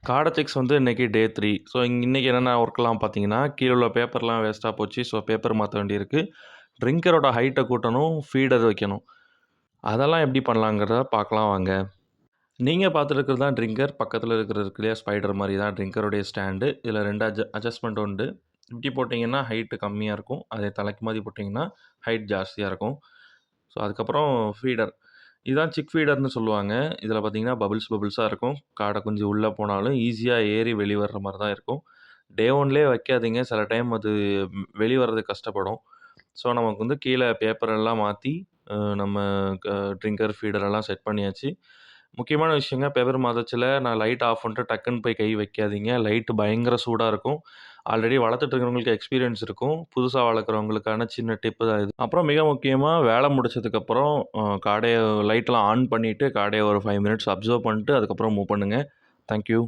கார்ட sex வந்து இன்னைக்கு டே 3. So இன்னைக்கு என்னென்ன ஒர்க்லாம் பார்த்தீங்கன்னா, கீழ உள்ள பேப்பர்லாம் வேஸ்ட்டா போச்சு. ஸோ பேப்பர் மாத்த வேண்டியிருக்கு. ட்ரிங்கரோட ஹைட்ட கூட்டணும். ஃபீடர் வைக்கணும். அதெல்லாம் எப்படி பண்ணலாங்கிறத பார்க்கலாம் வாங்க. நீங்க பார்த்துட்டு இருக்கிறது தான் ட்ரிங்கர். பக்கத்துல இருக்கிறது இருக்கு இல்லையா, ஸ்பைடர் மாரி தான் ட்ரிங்கருடைய ஸ்டாண்டு. இதில 2 அட்ஜஸ்ட்மெண்ட் உண்டு. இப்படி போட்டிங்கன்னா ஹைட் கம்மியா இருக்கும். அதே தலைக்கு மாரி போட்டிங்கன்னா ஹைட் ஜாஸ்தியா இருக்கும். ஸோ அதுக்கப்புறம் ஃபீடர். இதுதான் சிக் ஃபீடர்னு சொல்லுவாங்க. இதில பார்த்தீங்கன்னா பபிள்ஸா இருக்கும். காடை குஞ்சு உள்ள போனாலும் ஈஸியா ஏறி வெளிய வர்ற மாரி தான் இருக்கும். டே 1லயே வைக்காதீங்க. சில டைம் அது வெளிய வர்றதுக்கு கஷ்டப்படும். ஸோ நமக்கு வந்து கீழ பேப்பர் எல்லாம் மாத்தி, நம்ம க ட்ரிங்கர், ஃபீடர் எல்லாம் செட் பண்ணியாச்சு. முக்கியமான விஷயங்க, பெப்பர் மதச்சல நான் லைட் ஆஃப் பண்ணிட்டு டக்குன்னு போய் கை வைக்காதீங்க. லைட் பயங்கர சூடா இருக்கும். ஆல்ரெடி வளர்த்துட்டு இருக்கிறவங்களுக்கு எக்ஸ்பீரியன்ஸ் இருக்கும். புதுசா வளர்க்குறவங்களுக்கான சின்ன டிப்பு தான் இது. அப்புறம் மிக முக்கியமா வேலை முடிச்சதுக்கப்புறம் காடைய லைட்லாம் ஆன் பண்ணிட்டு, காடைய ஒரு 5 மினிட்ஸ் அப்சர்வ் பண்ணிட்டு அதுக்கப்புறம் மூவ் பண்ணுங்க. Thank you.